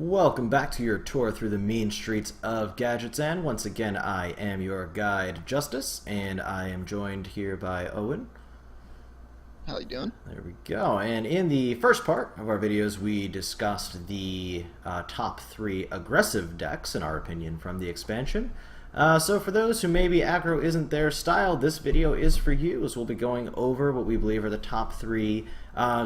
Welcome back to your tour through the mean streets of Gadgetzan. Once again, I am your guide, Justice, and I am joined here by Owen. How you doing? There we go. And in the first part of our videos, we discussed the top three aggressive decks, in our opinion, from the expansion. So for those who maybe aggro isn't their style, this video is for you, as we'll be going over what we believe are the top three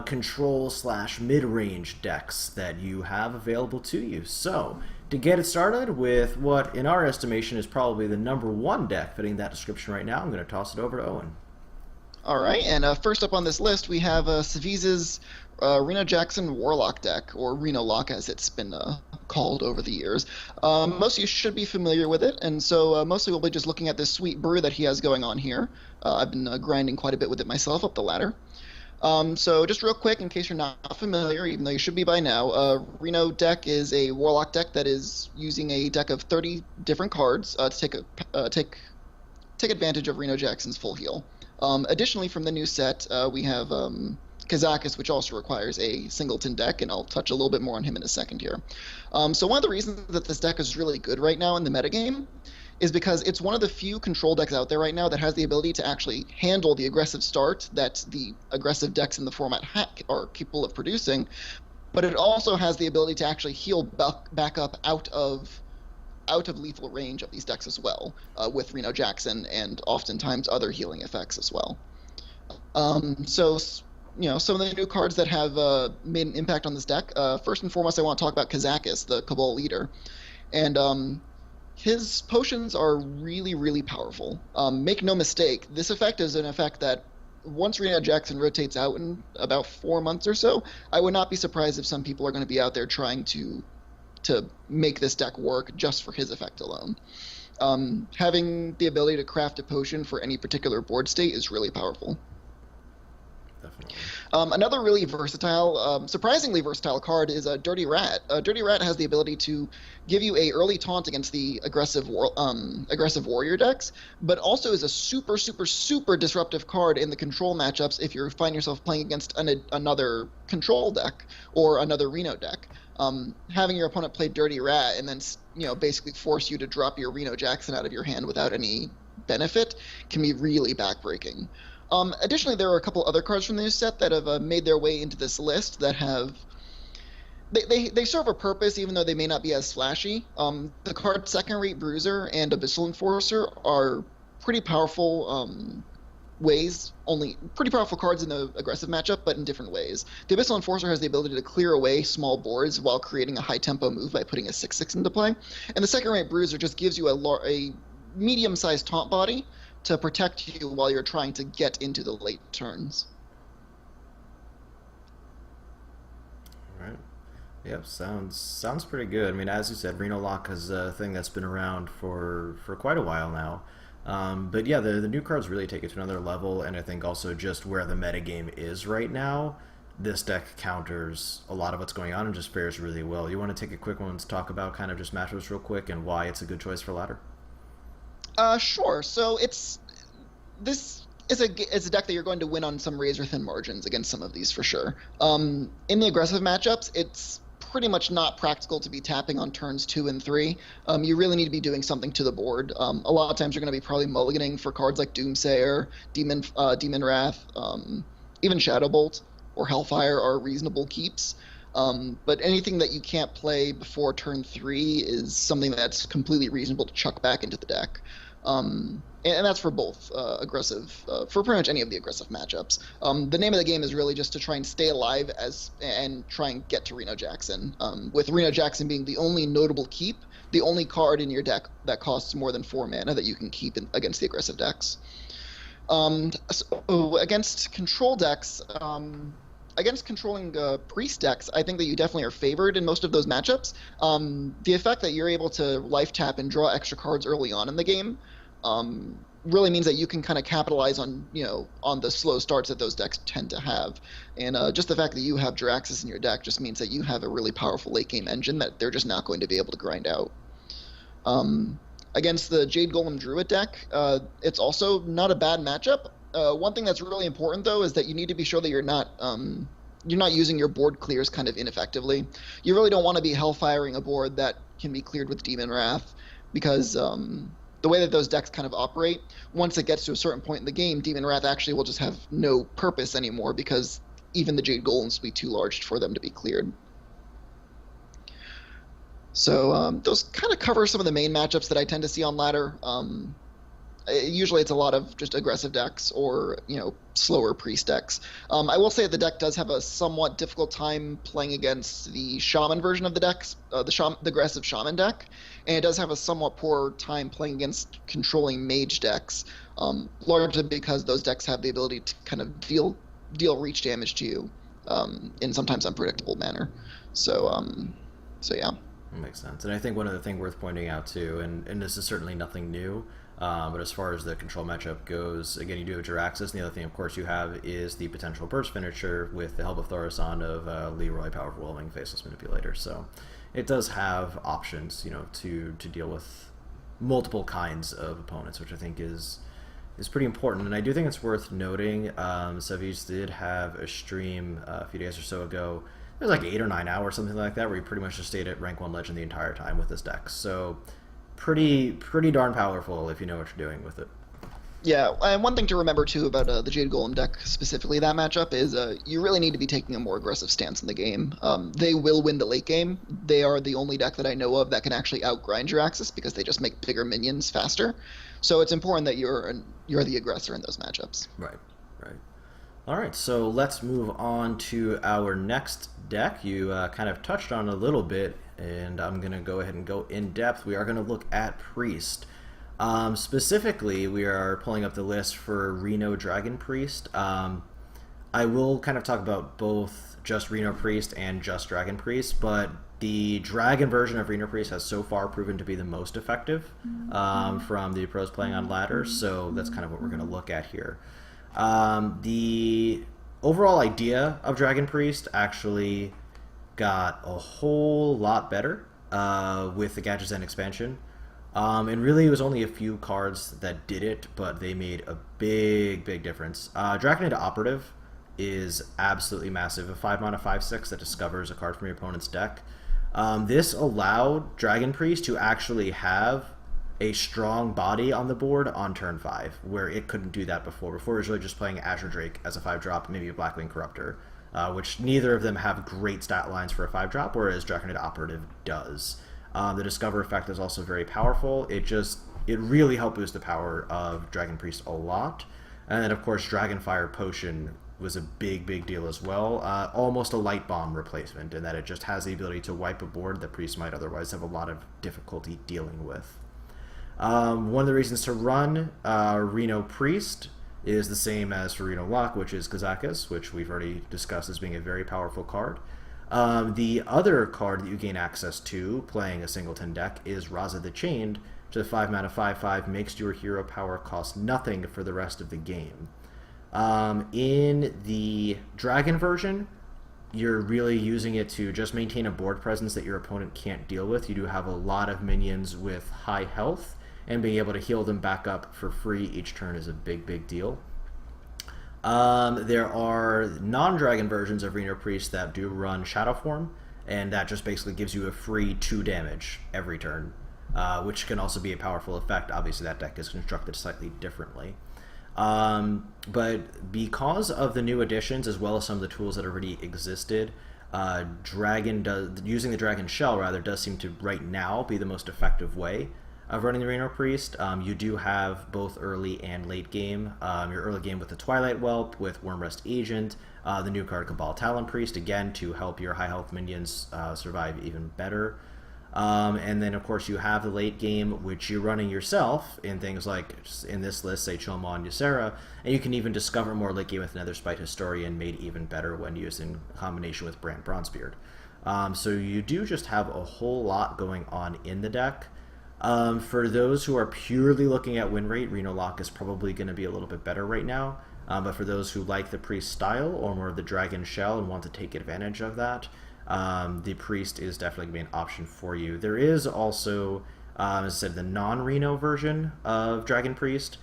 control slash mid-range decks that you have available to you. So to get it started with what in our estimation is probably the number one deck fitting that description right now, I'm going to toss it over to Owen. All right, and first up on this list we have Saviz's Reno Jackson Warlock deck, or Reno Lock as it's been called over the years. Most of you should be familiar with it, and so mostly we'll be just looking at this sweet brew that he has going on here. I've been grinding quite a bit with it myself up the ladder. So just real quick, in case you're not familiar, even though you should be by now, Reno deck is a Warlock deck that is using a deck of 30 different cards to take advantage of Reno Jackson's full heal. Additionally, from the new set, we have Kazakis, which also requires a singleton deck, and I'll touch a little bit more on him in a second here. So one of the reasons that this deck is really good right now in the metagame is because it's one of the few control decks out there right now that has the ability to actually handle the aggressive start that the aggressive decks in the format are capable of producing, but it also has the ability to actually heal back up out of lethal range of these decks as well, with Reno Jackson and oftentimes other healing effects as well. So, you know, some of the new cards that have made an impact on this deck. First and foremost, I want to talk about Kazakis, the Cabal leader, and his potions are really, really powerful. Make no mistake, this effect is an effect that once Reno Jackson rotates out in about 4 months or so, I would not be surprised if some people are going to be out there trying to make this deck work just for his effect alone. Having the ability to craft a potion for any particular board state is really powerful. Definitely. Another really versatile, surprisingly versatile card is a Dirty Rat. Dirty Rat has the ability to give you a early taunt against the aggressive warrior decks, but also is a super, super, super disruptive card in the control matchups if you find yourself playing against another control deck or another Reno deck. Having your opponent play Dirty Rat and then, you know, basically force you to drop your Reno Jackson out of your hand without any benefit can be really backbreaking. Additionally, there are a couple other cards from the new set that have made their way into this list that have they serve a purpose, even though they may not be as flashy. The card Second Rate Bruiser and Abyssal Enforcer are pretty powerful pretty powerful cards in the aggressive matchup, but in different ways. The Abyssal Enforcer has the ability to clear away small boards while creating a high tempo move by putting a 6/6 into play, and the Second Rate Bruiser just gives you a medium-sized taunt body to protect you while you're trying to get into the late turns. All right. Yep, sounds pretty good. I mean, as you said, Reno Lock is a thing that's been around for quite a while now. But yeah, the new cards really take it to another level, and I think also just where the metagame is right now, this deck counters a lot of what's going on and just fares really well. You want to take a quick one to talk about kind of just matchups real quick and why it's a good choice for ladder? Sure. So this is a deck that you're going to win on some razor-thin margins against some of these for sure. In the aggressive matchups, it's pretty much not practical to be tapping on turns 2 and 3. You really need to be doing something to the board. A lot of times you're going to be probably mulliganing for cards like Doomsayer, Demon Wrath, even Shadowbolt or Hellfire are reasonable keeps. But anything that you can't play before turn 3 is something that's completely reasonable to chuck back into the deck. And that's for both for pretty much any of the aggressive matchups. The name of the game is really just to try and stay alive and try and get to Reno Jackson. With Reno Jackson being the only notable keep, the only card in your deck that costs more than 4 mana that you can keep against the aggressive decks. So against control decks, against controlling Priest decks, I think that you definitely are favored in most of those matchups. The effect that you're able to life tap and draw extra cards early on in the game really means that you can kind of capitalize on the slow starts that those decks tend to have. And just the fact that you have Jiraxis in your deck just means that you have a really powerful late game engine that they're just not going to be able to grind out. Against the Jade Golem Druid deck, it's also not a bad matchup. One thing that's really important, though, is that you need to be sure that you're not you're not using your board clears kind of ineffectively. You really don't want to be hellfiring a board that can be cleared with Demon Wrath, because the way that those decks kind of operate, once it gets to a certain point in the game, Demon Wrath actually will just have no purpose anymore, because even the Jade Golems will be too large for them to be cleared. So those kind of cover some of the main matchups that I tend to see on ladder. Usually it's a lot of just aggressive decks or, slower priest decks. I will say that the deck does have a somewhat difficult time playing against the shaman version of the decks, the aggressive shaman deck, and it does have a somewhat poor time playing against controlling mage decks, largely because those decks have the ability to kind of deal reach damage to you in sometimes unpredictable manner. So yeah. That makes sense. And I think one other thing worth pointing out too, and this is certainly nothing new, but as far as the control matchup goes, again, you do have Jiraxis, and the other thing, of course, you have is the potential burst finisher with the help of Thaurissan of Leroy, Powerful Overwhelming, Faceless Manipulator. So it does have options, to deal with multiple kinds of opponents, which I think is pretty important. And I do think it's worth noting, Saviz did have a stream a few days or so ago. It was like 8 or 9 hours, something like that, where he pretty much just stayed at rank 1 legend the entire time with this deck. So pretty darn powerful if you know what you're doing with it. Yeah, and one thing to remember too about the Jade Golem deck, specifically that matchup, is you really need to be taking a more aggressive stance in the game. They will win the late game. They are the only deck that I know of that can actually outgrind Jiraxis because they just make bigger minions faster. So it's important that you're the aggressor in those matchups. Right. All right, so let's move on to our next deck. You kind of touched on a little bit, and I'm going to go ahead and go in depth. We are going to look at Priest. Specifically, we are pulling up the list for Reno Dragon Priest. I will kind of talk about both just Reno Priest and just Dragon Priest, but the Dragon version of Reno Priest has so far proven to be the most effective from the pros playing on ladder, so that's kind of what we're going to look at here. The overall idea of Dragon Priest actually got a whole lot better with the Gadgetzan expansion. And really it was only a few cards that did it, but they made a big difference. Draconid Operative is absolutely massive. A 5-mana 5/6 that discovers a card from your opponent's deck. This allowed Dragon Priest to actually have a strong body on the board on turn 5, where it couldn't do that before. Before it was really just playing Azure Drake as a 5-drop, maybe a Blackwing Corruptor, which neither of them have great stat lines for a 5-drop, whereas Draconid Operative does. The Discover effect is also very powerful. It really helped boost the power of Dragon Priest a lot. And then, of course, Dragonfire Potion was a big deal as well. Almost a Light Bomb replacement, in that it just has the ability to wipe a board that Priest might otherwise have a lot of difficulty dealing with. One of the reasons to run Reno Priest is the same as for Reno Lock, which is Kazakus, which we've already discussed as being a very powerful card. The other card that you gain access to playing a singleton deck is Raza the Chained, which is a 5-mana 5/5, makes your hero power cost nothing for the rest of the game. In the Dragon version, you're really using it to just maintain a board presence that your opponent can't deal with. You do have a lot of minions with high health, and being able to heal them back up for free each turn is a big deal. There are non-dragon versions of Reno Priest that do run Shadow Form, and that just basically gives you a free 2 damage every turn, which can also be a powerful effect. Obviously that deck is constructed slightly differently. But because of the new additions, as well as some of the tools that already existed, using the Dragon Shell rather does seem to right now be the most effective way of running the Reno Priest. You do have both early and late game. Your early game with the Twilight Whelp, with Wormrest Agent, the new card Cabal Talon Priest, again to help your high health minions survive even better. And then, of course, you have the late game, which you're running yourself in things like, in this list, say Chilma and Ysera, and you can even discover more late game with Nether Spite Historian, made even better when used in combination with Brand Bronzebeard. So you do just have a whole lot going on in the deck. For those who are purely looking at win rate, Reno Lock is probably going to be a little bit better right now. But for those who like the Priest style or more of the Dragon Shell and want to take advantage of that, the Priest is definitely going to be an option for you. There is also, as I said, the non-Reno version of Dragon Priest.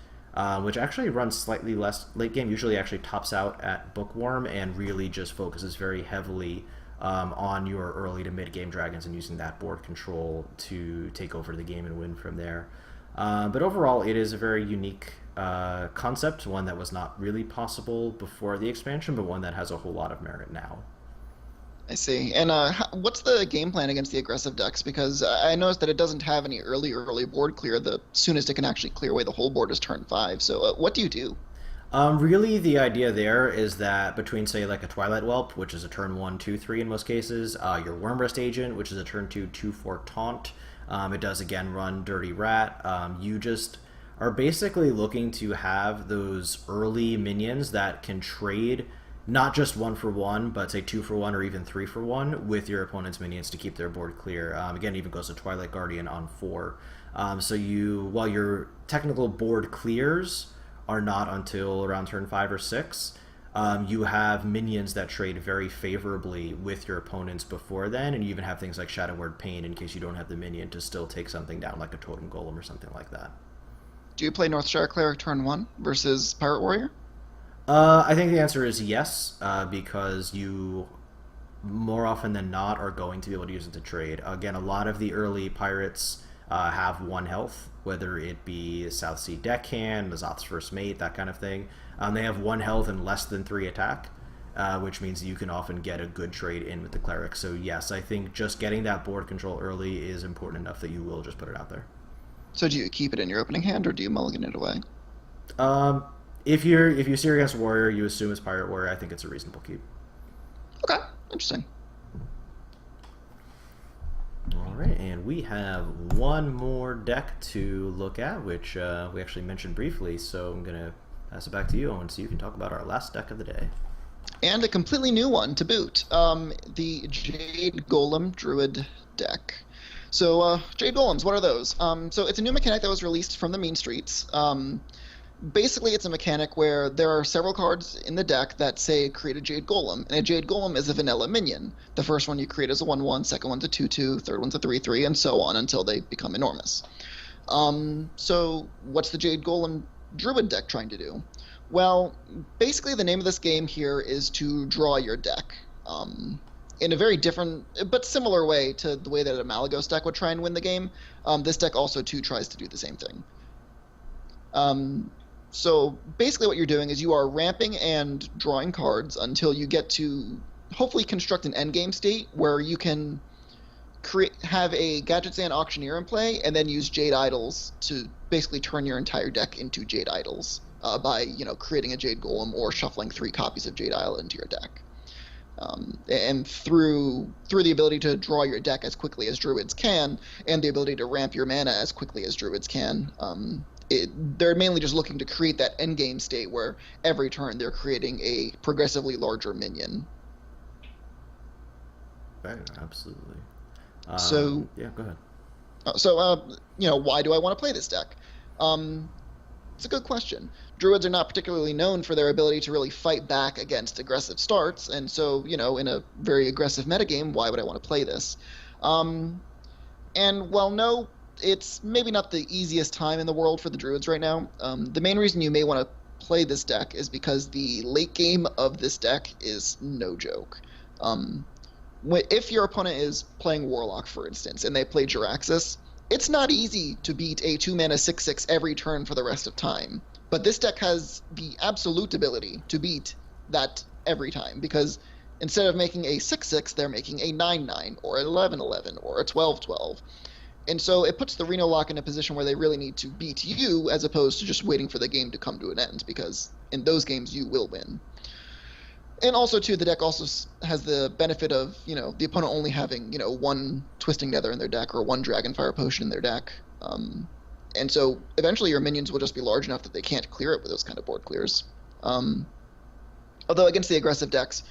which actually runs slightly less late game. Usually actually tops out at Bookworm and really just focuses very heavily on your early to mid game dragons and using that board control to take over the game and win from there. But overall, it is a very unique concept, one that was not really possible before the expansion, but one that has a whole lot of merit now. I see. And what's the game plan against the aggressive decks? Because I noticed that it doesn't have any early board clear. The soonest it can actually clear away the whole board is turn 5. So what do you do? Really, the idea there is that between, say, like a Twilight Whelp, which is a turn 1, 2, 3 in most cases, your Wormrest Agent, which is a turn 2, 2, 4 taunt, it does again run Dirty Rat. You just are basically looking to have those early minions that can trade not just 1 for 1, but say 2 for 1 or even 3 for 1 with your opponent's minions to keep their board clear. Again, it even goes to Twilight Guardian on 4. So while your technical board clears are not until around turn 5 or 6, you have minions that trade very favorably with your opponents before then, and you even have things like Shadow Word Pain in case you don't have the minion to still take something down, like a Totem Golem or something like that. Do you play Northshire Cleric turn 1 versus Pirate Warrior? I think the answer is yes, because you more often than not are going to be able to use it to trade. Again, a lot of the early pirates have 1 health, whether it be South Sea Deckhand, Azoth's First Mate, that kind of thing. They have 1 health and less than 3 attack, which means you can often get a good trade in with the cleric. So yes, I think just getting that board control early is important enough that you will just put it out there. So do you keep it in your opening hand, or do you mulligan it away? If you steer against Warrior, you assume it's Pirate Warrior. I think it's a reasonable keep. Okay, interesting. All right, and we have one more deck to look at, which we actually mentioned briefly, so I'm going to pass it back to you, Owen, so you can talk about our last deck of the day. And a completely new one to boot, the Jade Golem Druid deck. So, Jade Golems, what are those? So it's a new mechanic that was released from the Mean Streets. Basically, it's a mechanic where there are several cards in the deck that say create a Jade Golem, and a Jade Golem is a vanilla minion. The first one you create is a 1/1, second one's a 2/2, third one's a 3/3, and so on until they become enormous. So what's the Jade Golem Druid deck trying to do? Well, basically the name of this game here is to draw your deck. In a very different but similar way to the way that a Malagos deck would try and win the game, this deck also too tries to do the same thing. So basically what you're doing is you are ramping and drawing cards until you get to hopefully construct an endgame state where you can have a Gadgetzan Auctioneer in play and then use Jade Idols to basically turn your entire deck into Jade Idols by creating a Jade Golem or shuffling 3 copies of Jade Idol into your deck. And through the ability to draw your deck as quickly as Druids can and the ability to ramp your mana as quickly as Druids can, they're mainly just looking to create that endgame state where every turn they're creating a progressively larger minion. Right, absolutely. So yeah, go ahead. Why do I want to play this deck? It's a good question. Druids are not particularly known for their ability to really fight back against aggressive starts, and so, in a very aggressive metagame, why would I want to play this? No, it's maybe not the easiest time in the world for the Druids right now. The main reason you may want to play this deck is because the late game of this deck is no joke. If your opponent is playing Warlock, for instance, and they play Jiraxis, it's not easy to beat a 2-mana 6/6 every turn for the rest of time. But this deck has the absolute ability to beat that every time, because instead of making a 6/6, they're making a 9/9, or an 11/11, or a 12/12. And so it puts the Reno Lock in a position where they really need to beat you as opposed to just waiting for the game to come to an end, because in those games you will win. And also, too, the deck also has the benefit of, the opponent only having, 1 Twisting Nether in their deck or 1 Dragonfire Potion in their deck. And so eventually your minions will just be large enough that they can't clear it with those kind of board clears. Although against the aggressive decks,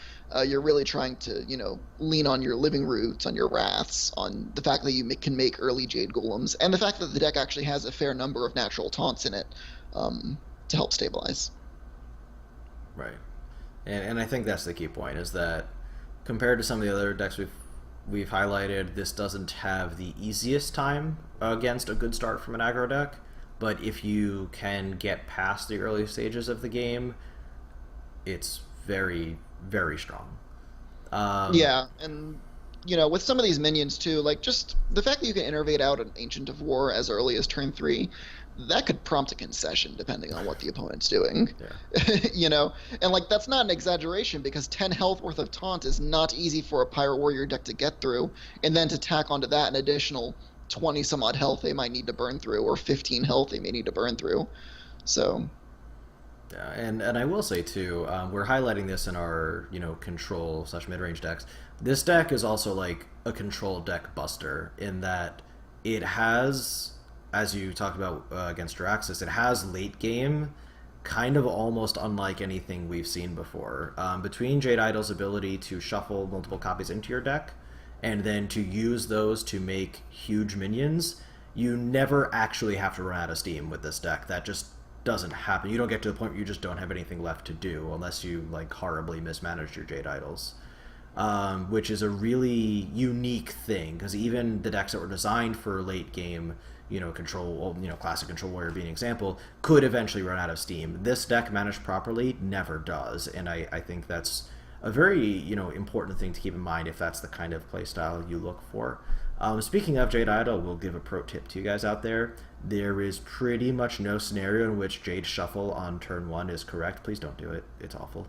you're really trying to, lean on your Living Roots, on your Wraths, on the fact that you can make early Jade Golems, and the fact that the deck actually has a fair number of natural taunts in it to help stabilize. Right. And I think that's the key point, is that compared to some of the other decks we've highlighted, this doesn't have the easiest time against a good start from an aggro deck. but if you can get past the early stages of the game, it's very, very strong. Yeah, and with some of these minions too, like just the fact that you can innervate out an Ancient of War as early as turn 3, that could prompt a concession depending on what the opponent's doing. Yeah. And like that's not an exaggeration, because 10 health worth of taunt is not easy for a Pirate Warrior deck to get through, and then to tack onto that an additional 20 some odd health they might need to burn through, or 15 health they may need to burn through. So yeah, and I will say too, we're highlighting this in our control / mid-range decks. This deck is also like a control deck buster in that it has, as you talked about against Jiraxis, it has late game kind of almost unlike anything we've seen before. Between Jade Idol's ability to shuffle multiple copies into your deck and then to use those to make huge minions, you never actually have to run out of steam with this deck. That just doesn't happen. You don't get to the point where you just don't have anything left to do unless you like horribly mismanaged your Jade Idols. Which is a really unique thing, because even the decks that were designed for late game, control, classic Control Warrior being an example, could eventually run out of steam. This deck, managed properly, never does, and I think that's a very important thing to keep in mind if that's the kind of playstyle you look for. Speaking of Jade Idol, we'll give a pro tip to you guys out there. There is pretty much no scenario in which Jade Shuffle on turn 1 is correct. Please don't do it. It's awful.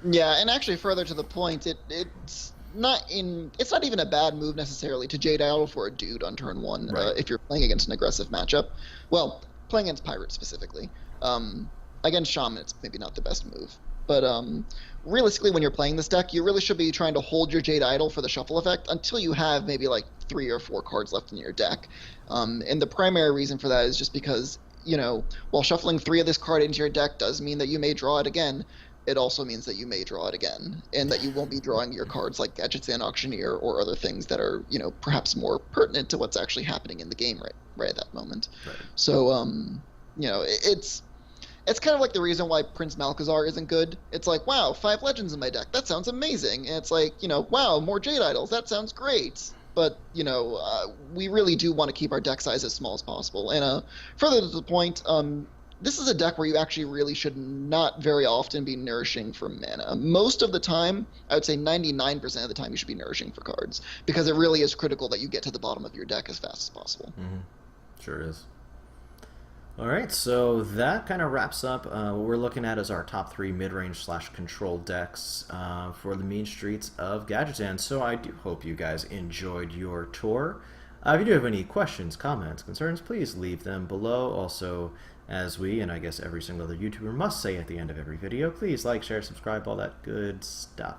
Yeah, and actually further to the point, it's not even a bad move necessarily to Jade Idol for a dude on turn 1, right. If you're playing against an aggressive matchup. Well, playing against Pirate specifically. Against Shaman, it's maybe not the best move. But realistically, when you're playing this deck, you really should be trying to hold your Jade Idol for the shuffle effect until you have maybe like 3 or 4 cards left in your deck. And the primary reason for that is just because, while shuffling 3 of this card into your deck does mean that you may draw it again, it also means that you may draw it again, and that you won't be drawing your cards like Gadgetzan Auctioneer or other things that are, perhaps more pertinent to what's actually happening in the game right at that moment. Right. So, it's kind of like the reason why Prince Malchezaar isn't good. It's like, wow, 5 legends in my deck. That sounds amazing. And it's like, wow, more Jade Idols. That sounds great. But, we really do want to keep our deck size as small as possible. And further to the point, this is a deck where you actually really should not very often be nourishing for mana. Most of the time, I would say 99% of the time, you should be nourishing for cards, because it really is critical that you get to the bottom of your deck as fast as possible. Mm-hmm. Sure is. All right, so that kind of wraps up what we're looking at as our top 3 mid-range / control decks for the Mean Streets of Gadgetzan. So I do hope you guys enjoyed your tour. If you do have any questions, comments, concerns, please leave them below. Also, as we, and I guess every single other YouTuber must say at the end of every video, please like, share, subscribe, all that good stuff.